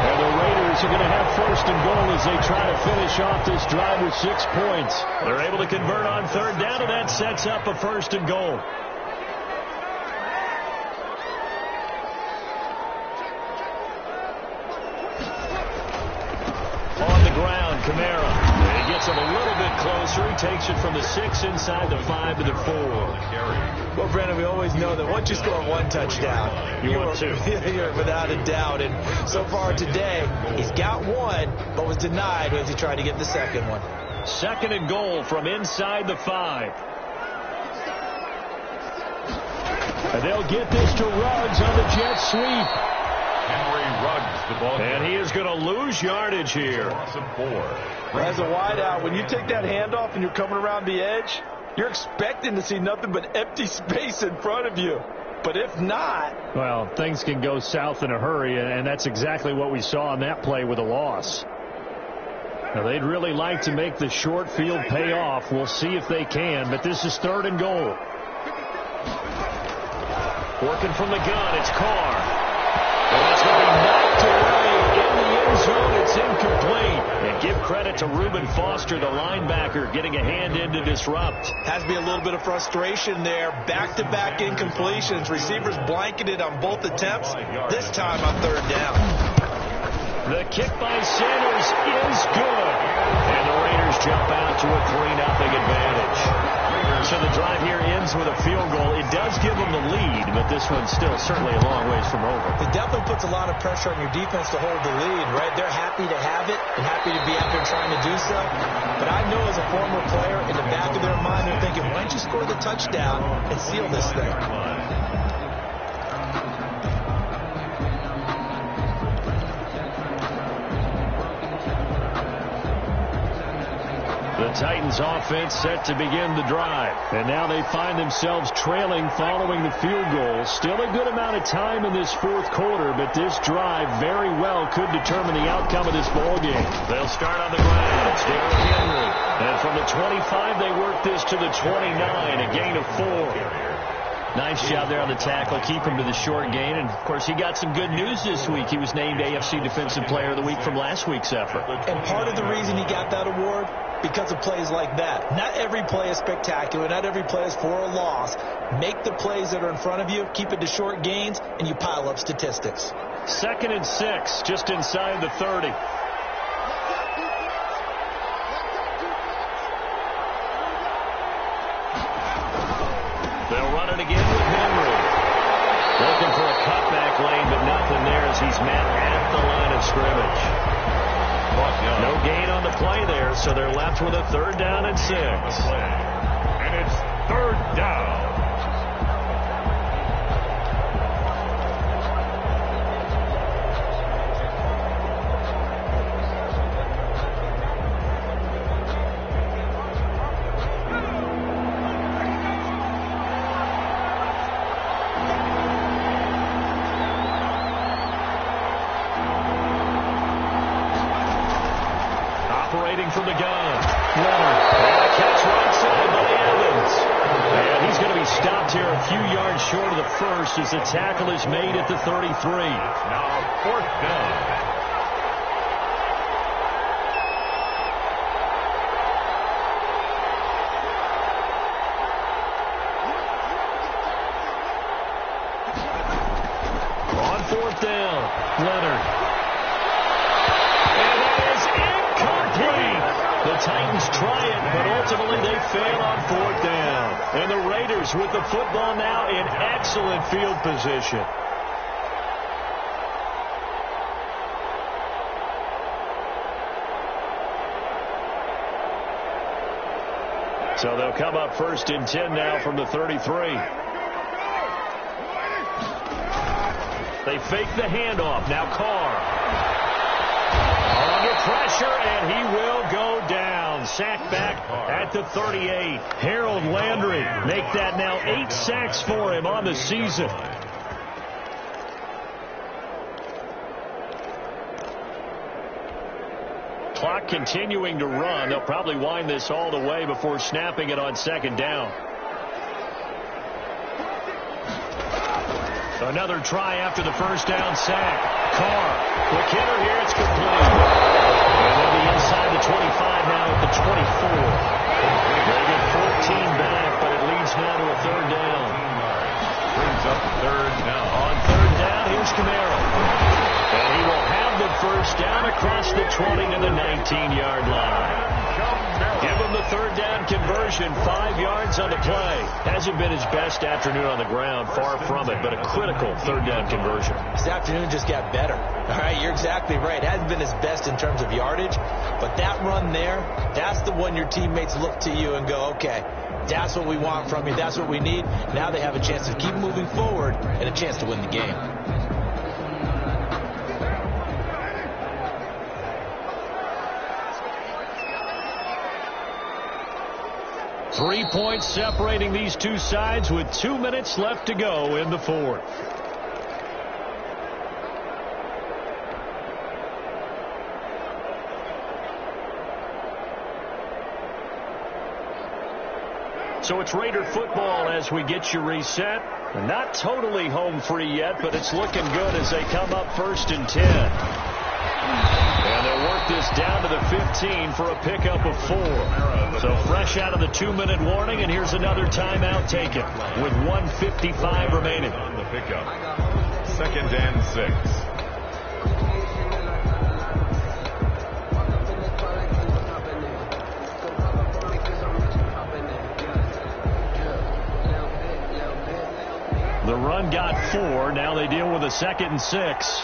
And the Raiders are going to have 1st and goal as they try to finish off this drive with 6 points. They're able to convert on 3rd down, and that sets up a 1st and goal. On the ground, Kamara. He gets him a little bit closer. He takes it from the 6 inside the 5 to the 4. Well, Brandon, we always know that once you score 1 touchdown, you want 2. You're without a doubt. And so far today, he's got 1, but was denied as he tried to get the 2nd one. 2nd and goal from inside the 5. And they'll get this to Ruggs on the jet sweep. Henry Ruggs, the ball. And he is going to lose yardage here. As a wideout, when you take that handoff and you're coming around the edge, you're expecting to see nothing but empty space in front of you. But if not... Well, things can go south in a hurry, and that's exactly what we saw on that play with a loss. Now, they'd really like to make the short field pay off. We'll see if they can, but this is 3rd and goal. Working from the gun, it's Carr. And that's going to be knocked away in the end zone. It's incomplete. And give credit to Reuben Foster, the linebacker, getting a hand in to disrupt. Has to be a little bit of frustration there. Back-to-back incompletions. Receivers blanketed on both attempts. This time on 3rd down. The kick by Sanders is good. And the Raiders jump out to a 3-0 advantage. So the drive here ends with a field goal. It does give them the lead, but this one's still certainly a long ways from over. It definitely puts a lot of pressure on your defense to hold the lead, right? They're happy to have it and happy to be out there trying to do so. But I know as a former player, in the back of their mind, they're thinking, why don't you score the touchdown and seal this thing? The Titans offense set to begin the drive. And now they find themselves trailing following the field goal. Still a good amount of time in this 4th quarter, but this drive very well could determine the outcome of this ballgame. They'll start on the ground. It's Derrick Henry. And from the 25, they work this to the 29, a gain of 4. Nice job there on the tackle. Keep him to the short gain. And, of course, he got some good news this week. He was named AFC Defensive Player of the Week from last week's effort. And part of the reason he got that award, because of plays like that. Not every play is spectacular. Not every play is for a loss. Make the plays that are in front of you, keep it to short gains, and you pile up statistics. 2nd and 6, just inside the 30. They'll run it again with Henry. Looking for a cutback lane, but nothing there as he's met at the line of scrimmage. No gain on the play there, so they're left with a 3rd down and 6. And it's 3rd down. From the gun. Leonard. And a catch right side by Evans. And he's going to be stopped here a few yards short of the first as the tackle is made at the 33. Now 4th down. Titans try it, but ultimately they fail on 4th down. And the Raiders with the football now in excellent field position. So they'll come up 1st and 10 now from the 33. They fake the handoff. Now Carr. Under pressure, and he will go down. Sacked back at the 38. Harold Landry make that now 8 sacks for him on the season. Clock continuing to run. They'll probably wind this all the way before snapping it on 2nd down. Another try after the 1st down sack. Carr, quick hitter here, it's complete. And they'll be inside the 25 now at the 24. They get 14 back, but it leads now to a 3rd down. Brings up 3rd down. On 3rd down, here's Camaro. And he will have the 1st down across the 20 to the 19-yard line. Give him the 3rd down conversion, 5 yards on the play. Hasn't been his best afternoon on the ground, far from it, but a critical 3rd down conversion. This afternoon just got better. All right, you're exactly right. Hasn't been his best in terms of yardage, but that run there, that's the one your teammates look to you and go, okay, that's what we want from you. That's what we need. Now they have a chance to keep moving forward and a chance to win the game. 3 points separating these two sides with 2 minutes left to go in the 4th. So it's Raider football as we get you reset. Not totally home free yet, but it's looking good as they come up 1st and 10. And they'll work this down to the 15 for a pickup of 4. So fresh out of the 2-minute warning, and here's another timeout taken with 1:55 remaining. On the pickup, 2nd and 6. The run got 4. Now they deal with a 2nd and 6.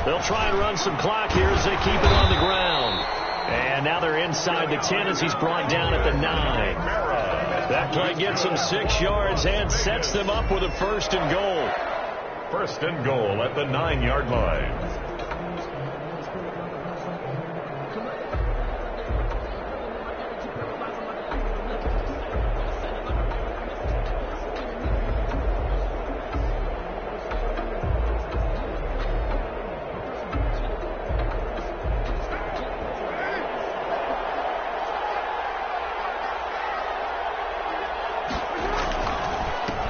They'll try and run some clock here as they keep it on the ground. And now they're inside the 10 as he's brought down at the 9. That play gets them 6 yards and sets them up with a 1st and goal. 1st and goal at the 9-yard line.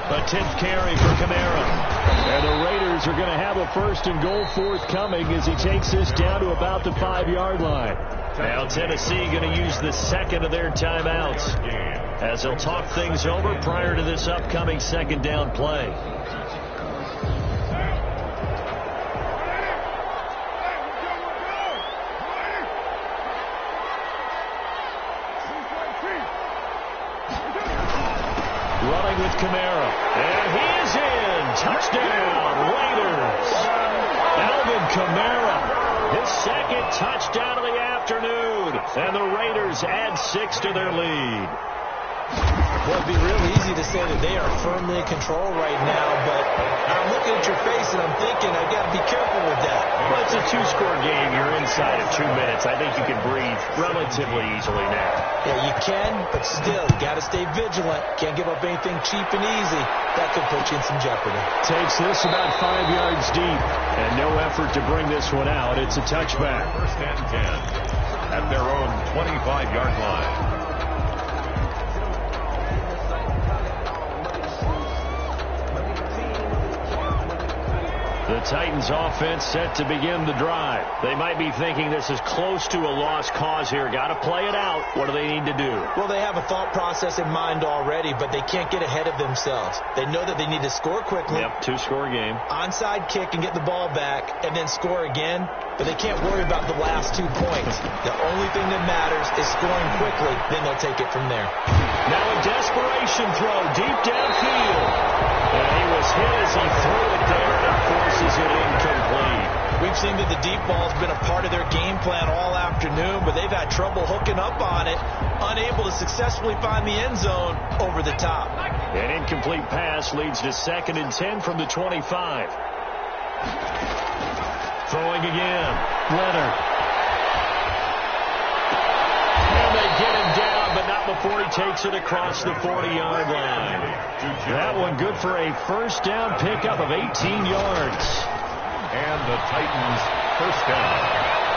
A 10th carry for Camaro. And the Raiders are going to have a 1st and goal forthcoming as he takes this down to about the 5-yard line. Now Tennessee going to use the 2nd of their timeouts as they'll talk things over prior to this upcoming 2nd down play. Running with Camaro. And he is in. Touchdown, Raiders. Alvin Kamara, his 2nd touchdown of the afternoon. And the Raiders add 6 to their lead. Well, it'd be real easy to say that they are firmly in control right now, but I'm looking at your face and I'm thinking I've got to be careful with that. Well, it's a 2-score game. You're inside of 2 minutes. I think you can breathe relatively easily now. Yeah, you can, but still, you got to stay vigilant. Can't give up anything cheap and easy. That could put you in some jeopardy. Takes this about 5 yards deep, and no effort to bring this one out. It's a touchback. 1st and 10 at their own 25-yard line. The Titans offense set to begin the drive. They might be thinking this is close to a lost cause here. Got to play it out. What do they need to do? Well, they have a thought process in mind already, but they can't get ahead of themselves. They know that they need to score quickly. Yep, two-score game. Onside kick and get the ball back and then score again, but they can't worry about the last 2 points. The only thing that matters is scoring quickly, then they'll take it from there. Now a desperation throw deep downfield. And he was hit as he threw it there and forces it incomplete. We've seen that the deep ball's been a part of their game plan all afternoon, but they've had trouble hooking up on it, unable to successfully find the end zone over the top. An incomplete pass leads to 2nd and 10 from the 25. Throwing again. Leonard. And they get him down, but not before he takes it across the 40-yard line. That one good for a first down pickup of 18 yards. And the Titans first down.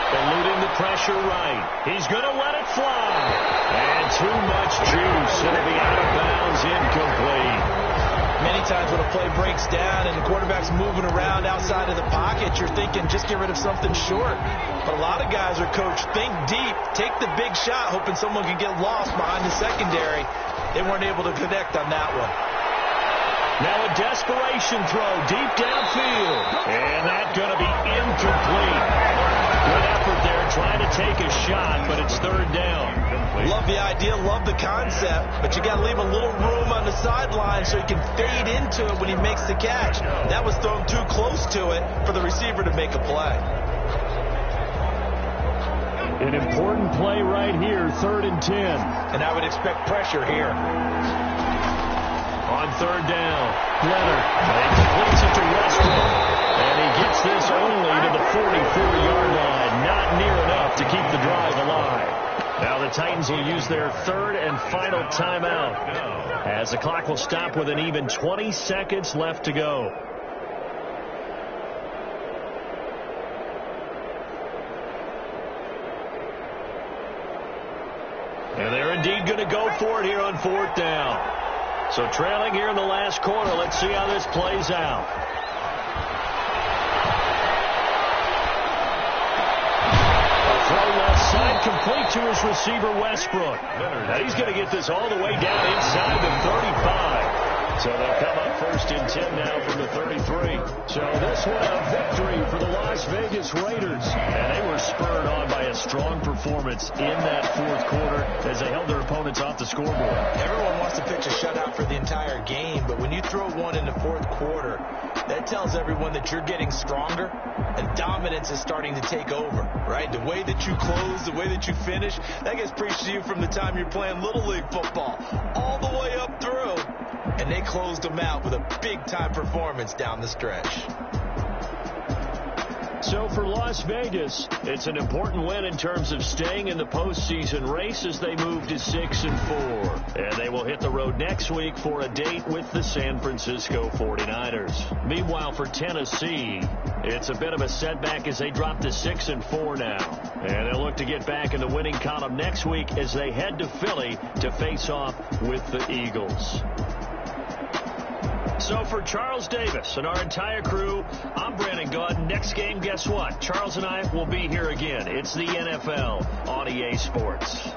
Eluding the pressure right. He's going to let it fly. And too much juice. It'll be out of bounds, incomplete. Many times when a play breaks down and the quarterback's moving around outside of the pocket, you're thinking just get rid of something short. But a lot of guys are coached, think deep, take the big shot, hoping someone can get lost behind the secondary. They weren't able to connect on that one. Now a desperation throw deep downfield. And that's going to be incomplete. Good effort there trying to take a shot, but it's 3rd down. Love the idea, love the concept, but you got to leave a little room on the sideline so he can fade into it when he makes the catch. That was thrown too close to it for the receiver to make a play. An important play right here, 3rd and 10. And I would expect pressure here. On 3rd down, Leonard completes it to Westbrook. And he gets this only to the 44-yard line. Not near enough to keep the drive alive. Now the Titans will use their 3rd and final timeout, as the clock will stop with an even 20 seconds left to go. And they're indeed going to go for it here on 4th down. So trailing here in the last quarter, let's see how this plays out. Throw left side, complete to his receiver, Westbrook. Now he's going to get this all the way down inside the 35. So they'll come up 1st and 10 now from the 33. So this one a victory for the Las Vegas Raiders. And they were spurred on by a strong performance in that 4th quarter as they held their opponents off the scoreboard. Everyone wants to pitch a shutout for the entire game, but when you throw one in the 4th quarter, that tells everyone that you're getting stronger and dominance is starting to take over, right? The way that you close, the way that you finish, that gets preached to you from the time you're playing Little League football all the way up through. And they closed them out with a big-time performance down the stretch. So for Las Vegas, it's an important win in terms of staying in the postseason race as they move to 6-4. And they will hit the road next week for a date with the San Francisco 49ers. Meanwhile, for Tennessee, it's a bit of a setback as they drop to 6-4 now. And they'll look to get back in the winning column next week as they head to Philly to face off with the Eagles. So for Charles Davis and our entire crew, I'm Brandon Gaudin. Next game, guess what? Charles and I will be here again. It's the NFL on EA Sports.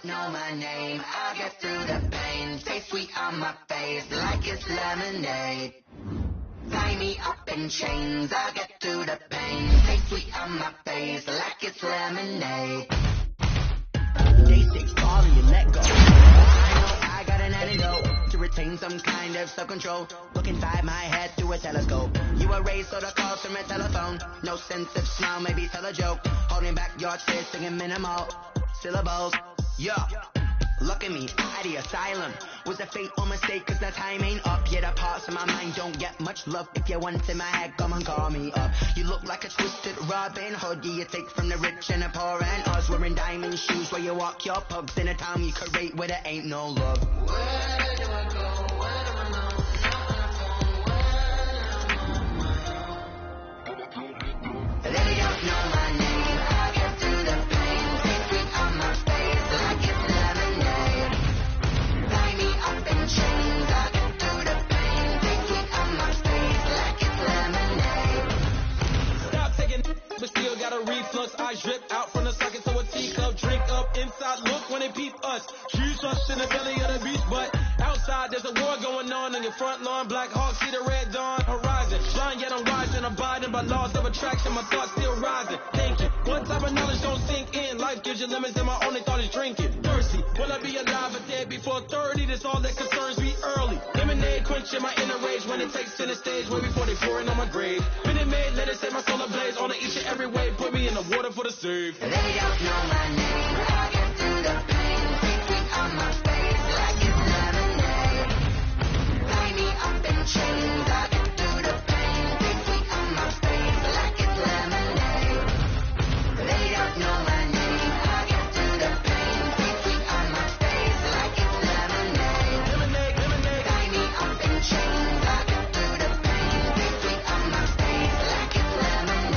don't know my name, I'll get through the pain. Taste sweet on my face like it's lemonade. Tie me up in chains, I'll get through the pain. Taste sweet on my face like it's lemonade. Day 6, falling, you let go. I know I got an antidote to retain some kind of self-control. Look inside my head through a telescope. You erase all the calls from a telephone. No sense of smile, maybe tell a joke. Holding back your tears, singing minimal syllables. Yeah. Look at me, out of the asylum. Was a fate or mistake, cause the time ain't up. Yet the parts of my mind don't get much love. If you want in my head, come and call me up. You look like a twisted Robin Hood. You take from the rich and the poor and us. Wearing diamond shoes where you walk your pugs. In a town you create where there ain't no love. Where do I go? Where do I know? They don't know my name. I get through the pain. Take sweet on my face like it's lemonade. Tie me up in chains. I get through the pain. Take sweet on my face like it's lemonade. Stop taking, but still got a reflux. I drip out from the socket to a teacup. Drink up inside. Look when they peep us. Choose us in the belly of the beast, but outside there's a war going on your front lawn. Black Hawk see the red dawn horizon. Blind yet I'm rising, abiding by laws of attraction. My thoughts still rising. Thank you. One type of knowledge don't sink in. Life gives you lemons, and my only thought is drinking. Thirsty, will I be alive or dead before 30? That's all that concerns me early. Lemonade quenching my inner rage when it takes center stage. Way before they pour it on my grave. Minute Maid, let it set my soul ablaze. On each and every way, put me in the water for the save. They don't know my name. I get through the pain. Take sweet on my face like it's lemonade. Tie me up in chains. I get through the pain. Take sweet on my face like it's lemonade. They don't know my name. I get through the pain. Take sweet on my face like it's lemonade. Tie me up in chains. I get through the pain. Take sweet on my face like it's lemonade.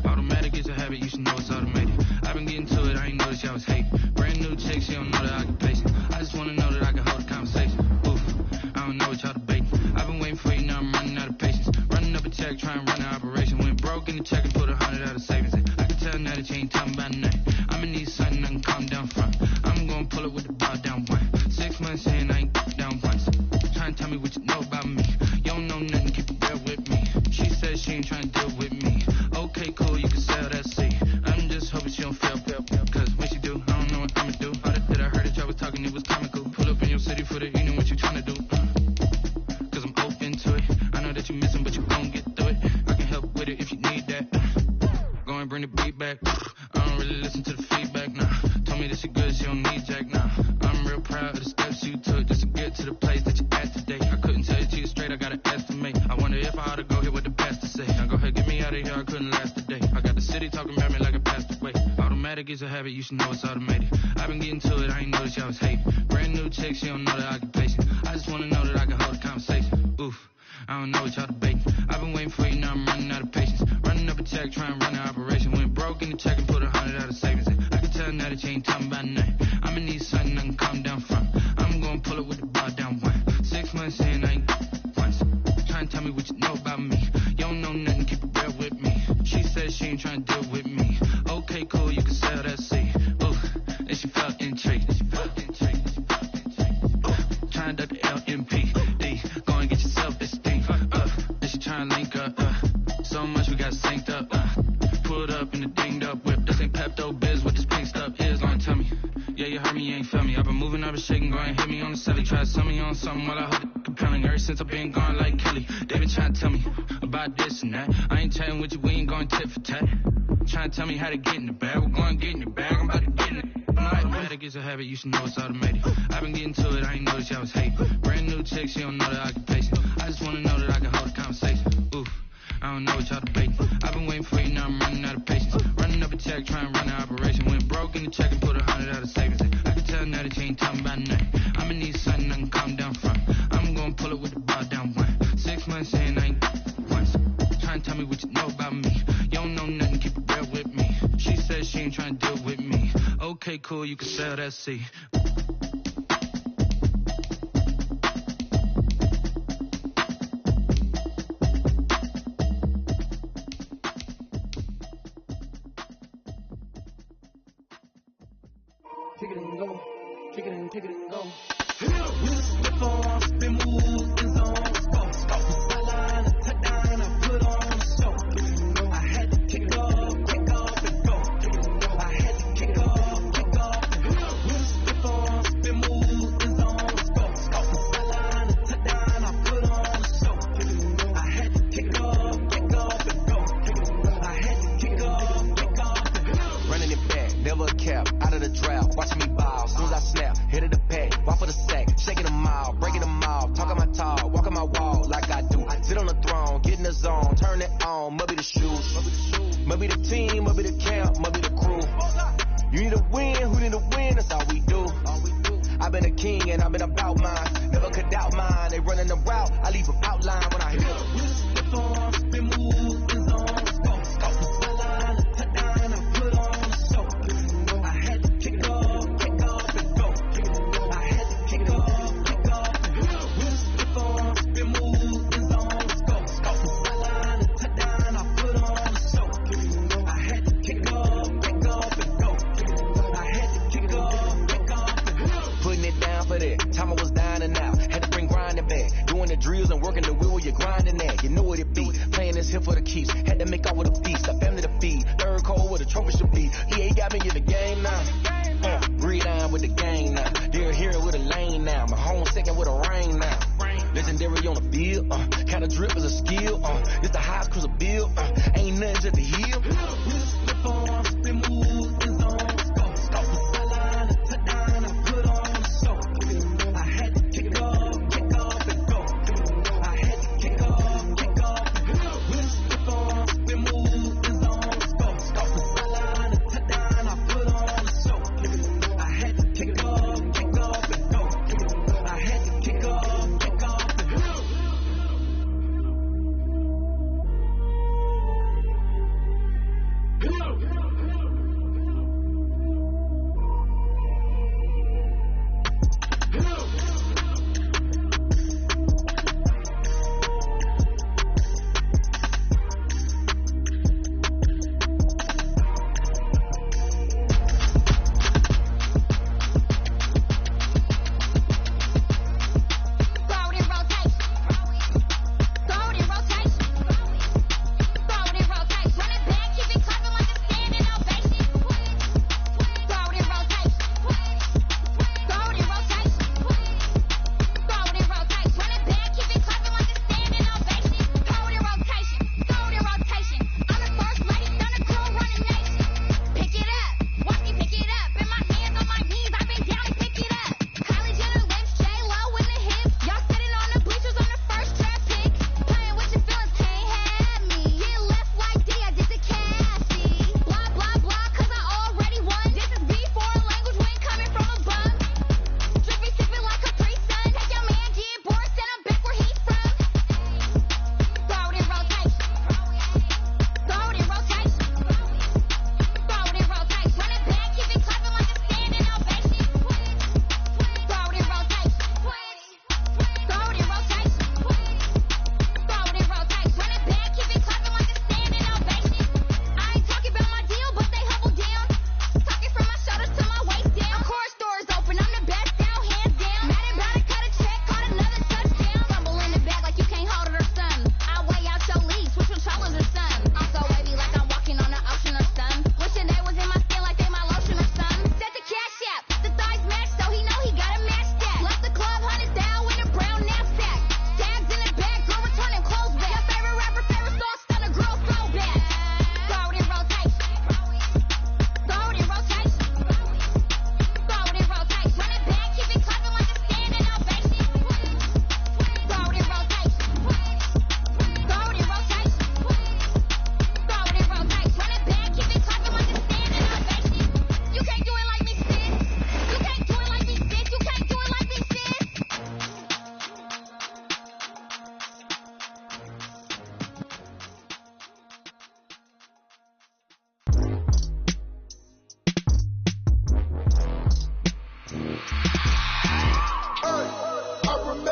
Automatic is a habit, you should know it's automated. I've been getting to it, I ain't noticed y'all was hating. Brand new chick, she don't know the occupation. I just wanna know that I can hold a conversation. Oof, I don't know what y'all debating. I've been waiting for you, now I'm running out of patience. Running up a check, trying to run an operation. Went broke in the check and put 100 out of savings. I can tell now that you ain't talking about nothing. I'ma need something I can calm down from. I'm gonna pull it with the bar down one. 6 months in, I ain't down once. Trying to tell me what you know about me. You don't know nothing, keep it real with me. She says she ain't trying to deal with me. Okay, cool, you can sell that seat. I'm just hoping she don't fail. Cause when she do, I don't know what I'ma do. All that I heard that y'all was talking, it was comical. Pull up in your city for the evening, what you trying to do? Cause I'm open to it. I know that you missing, but you gon' get through it. I can help with it if you need that. Go and bring the beat back. I don't really listen to the feedback, nah. Told me that she good, she don't need jack, nah. I'm real proud of the steps you took just to get to the place that you at today. I couldn't tell you to you straight, I gotta estimate. I wonder if I ought to go hear what the pastor say. Now go ahead, get me out of here, I couldn't last a day. I got the city talking about me like a passed away. Automatic is a habit, you should know it's automated. I've been getting to it, I ain't noticed y'all was hating. Brand new chick, she don't know the occupation. I just wanna know that I can hold a conversation. Oof, I don't know what y'all debating. I've been waiting for you, now I'm running out of patience. Running up a check, trying to run an operation. Went broke in the check and put 100 out of savings. I can tell now that you ain't talking about nothing. I'ma need something I can calm down from. I'm gonna pull it with the bar down one. 6 months in, I ain't once. Trying to tell me what you know about me. You don't know nothing, keep it real with me. She says she ain't trying to deal with me. Okay, cool, you can sell that seat. Ooh, and she felt intrigued. Trying to duck the LMPD. Go and get your self-esteem. Then she trying to link up. So much we got synced up. Pulled up in the dinged up whip. This ain't Pepto-Biz, what this pink stuff is. Long tell me. Yeah, you heard me, you ain't feel me. I've been moving, I've been shaking, going trying to hit me on the celly, try to sell me on something while I hold it compelling. Ever since I've been gone like Kelly, they been trying to tell me about this and that. I ain't chatting with you, we ain't going tit for tat. Trying to tell me how to get in the bag, we're going to get in the bag, I'm about to get in it. Automatic is a habit, you should know it's automated. I've been getting to it, I ain't noticed y'all was hate. Brand new chick, she don't know the occupation. I just wanna know that I can hold a conversation. Oof, I don't know what y'all debating. I've been waiting for you, now I'm running out of patience. Running up a check, trying to run an operation. Went broke in the check and put 100 out of savings. I can tell now that you ain't talking about nothing. I'ma need something I can calm down from. I'm gonna pull it with the bar down one. 6 months saying I ain't once. Trying to tell me what you know about me. You don't know nothing, keep it real with me. She said she ain't trying to deal with me. Okay, cool, you can sell that C. Kick it and go, kick it and go. We'll slip on, spin moves, in zone, go. Sideline, a touchdown, I put on a show. I had to kick off and go. I had to kick off and go. We'll slip on, spin moves, in zone, go. Sideline, a touchdown, I put on a show. I had to kick off and go. I had to kick off and go. Running it back, never a cap, out of the drought. Watching me ball, soon as I snap, hit of the pack, walk for the sack, shaking them all, breaking them all, talking my talk, walking my wall like I do. Sit on the throne, get in the zone, turn it on, must be the shoes, must be the team, must be the camp, must be the crew. You need a win, who need a win, that's all we do. I've been a king and I've been about mine, never could doubt mine. They running the route, I leave them outline when I hit them. We'll slip on, spin moves, in zone, go. Sideline, a touchdown, I put on a show. I had to kick off and go. I had to kick off and go. We'll slip on, spin moves, in zone, go. Sideline, a touchdown, I put on a show. I had to kick off and go. I had to kick off and go. Putting it down for that, time I was down and out, had to bring grinding back, doing the drills and working the wheel where you're grinding at, you know what it be, playing this here for the keeps, had to make off with a feast, a family to feed, third cold where the trophy should be, EA got me in the game now, breathe on with the gang now, they're here with a lane now, my home second with a rain now, legendary on the field, kind of drip is a skill, it's the highest cruiser bill, ain't nothing just the heel. We'll slip on, spin moves, in zone, go. Sideline, a touchdown, I put on a show. I had to kick off and go. I had to kick off and go. We'll slip on, spin moves, in zone, go. Sideline, a touchdown, I put on a show. I had to kick off and go. I had to kick off and go.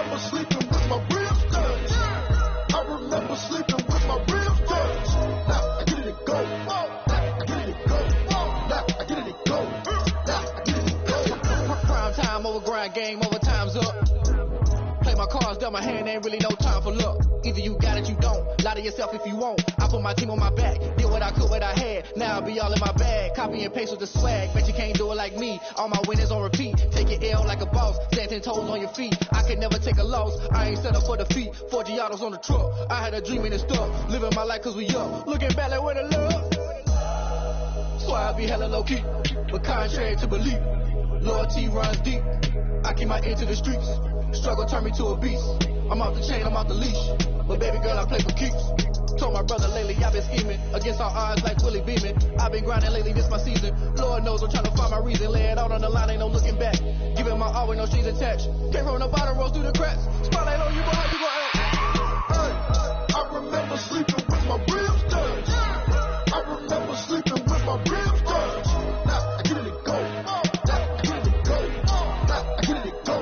remember sleeping with my ribs touched. I remember sleeping with my ribs touched. Now I get it go. Now I get it go. Now I get it go. Now I get it go. Prime time over grind game, over time's up. Play my cards, dealt my hand, ain't really no time for luck. Either you got it, you don't. Lie to yourself if you won't. I put my team on my back, did what I could, what I had. Now I'll be all in my bag. Copy and paste with the swag. Bet you can't do it like me. All my winners on repeat. Take your L like a boss. Stand 10 toes on your feet. I can never take a loss. I ain't set up for defeat. 4 Giottos on the truck. I had a dream and it's stuck. Living my life cause we up. Looking back like where the love. So I be hella low key. But contrary to belief, loyalty runs deep. I keep my ear to the streets. Struggle turned me to a beast. I'm off the chain, I'm off the leash. But baby girl, I play for keeps. Told my brother lately I've been scheming. Against all odds like Willie Beeman. I've been grinding lately, this my season. Lord knows I'm trying to find my reason. Lay it out on the line, ain't no looking back. Giving my all with no strings attached. Came from the bottom, rose through the cracks. Spotlight on you, but how you gon' act? Hey, I remember sleeping with my ribs touched. I remember sleeping with my ribs touched. Now I get it go. Now I get it go. Now I get it go.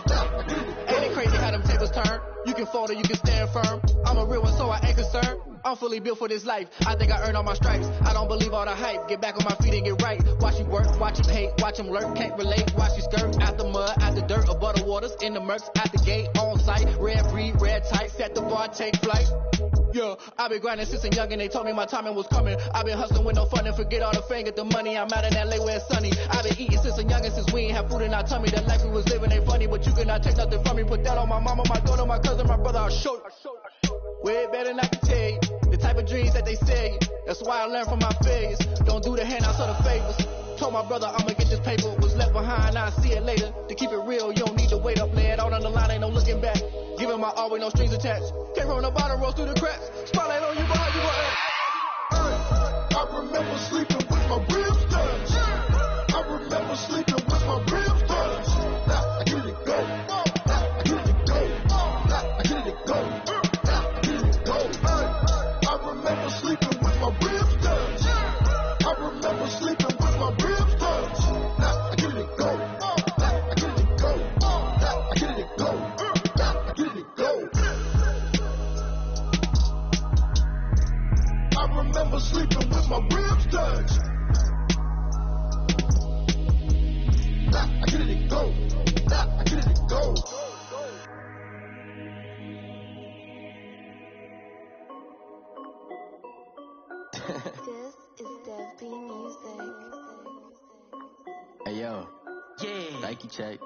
Now I get it go. Ain't it crazy how them tables turn? You can fold or you can stand firm. I'm a real one, so I ain't concerned. I'm fully built for this life. I think I earned all my stripes. I don't believe all the hype. Get back on my feet and get right. Watch you work, watch you hate, watch him lurk. Can't relate, watch you skirt. Out the mud, out the dirt, above the waters, in the murks, out the gate, on site. Red breed, red tight, set the bar, take flight. Yeah, I've been grinding since a young and they told me my timing was coming. I've been hustling with no fun and forget all the fame, get the money. I'm out in LA where it's sunny. I've been eating since a youngin' since we ain't have food in our tummy. The life we was living ain't funny, but you cannot take nothing from me. Put that on my mama, my daughter, my cousin, my brother, I'll show you. Way better than I can tell you. The type of dreams that they sell you. That's why I learned from my failures. Don't do the handouts or the favors. Told my brother I'ma get this paper. Was left behind, I'll see it later. To keep it real, you don't need to wait up. Lay it out on the line, ain't no looking back. Giving my all with no strings attached. Came from the bottom, rose through the cracks. Spotlight on you, but how you gon' act? Hey, I remember sleeping with my ribs touched. I remember sleeping with my ribs touched. Now I get it go. Now I get it go. Now I get it go. Now I get it go. Hey, I remember sleeping with my ribs touched. I remember sleeping with my ribs touched. Now I get it go. Now I get it go. Now I get it go. Now I get it go. I remember sleeping with my ribs touched. Now I get it go. Now I get it go. This is Dev B Music. Hey yo, yeah, Nike check.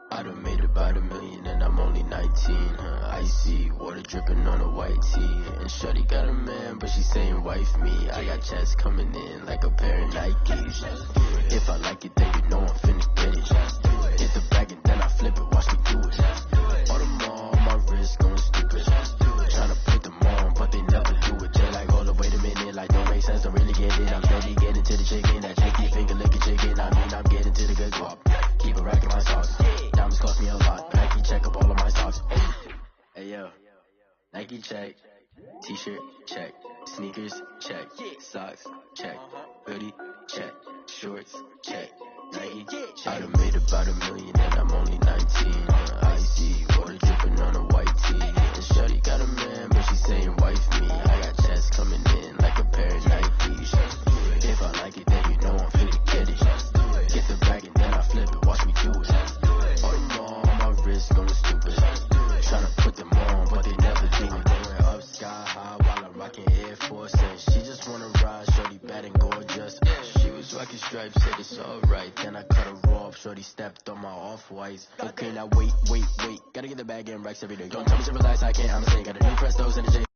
I done made about $1 million and I'm only 19. Icy water dripping on a white tee. And shorty got a man, but she saying wife me. I got checks coming in like a pair of Nikes. If I like it, then you know I'm finna get it. Hit the bag and then I flip it, watch me do it. All them on my wrist going stupid. Tryna put them on, but they never do it. They like, hold up, wait a minute, like don't make sense, don't really get it. I'm steady getting to the chicken, that chicky finger licking chicken. I mean, I'm getting to the good guap. Keep a rack in my socks. Diamonds cost me a lot. Nike check up all of my socks. Hey yo, Nike check. T-shirt check. Sneakers check. Socks check. Hoodie check. Shorts check. Nike check. I done made about $1 million and I'm only 19. Icy water dripping on a white tee. And shorty got a man, but she saying wife me. I got checks coming in like a pair of Nikes. If I like it, then you know I'm finna get it. Get the bag and then I flip it, watch me do it. All them on my wrist going stupid. Tryna put them on, but they never do it. Going up sky high while I'm rocking Air Force. And she just wanna ride, shorty bad and gorgeous. She was rocking stripes, said it's alright. Then I cut her off, shorty stepped on my off-whites. Okay, now wait. Gotta get the bag and racks every day. Don't tell me to relax, I can't, I'm saying. Got a new Prestos and a J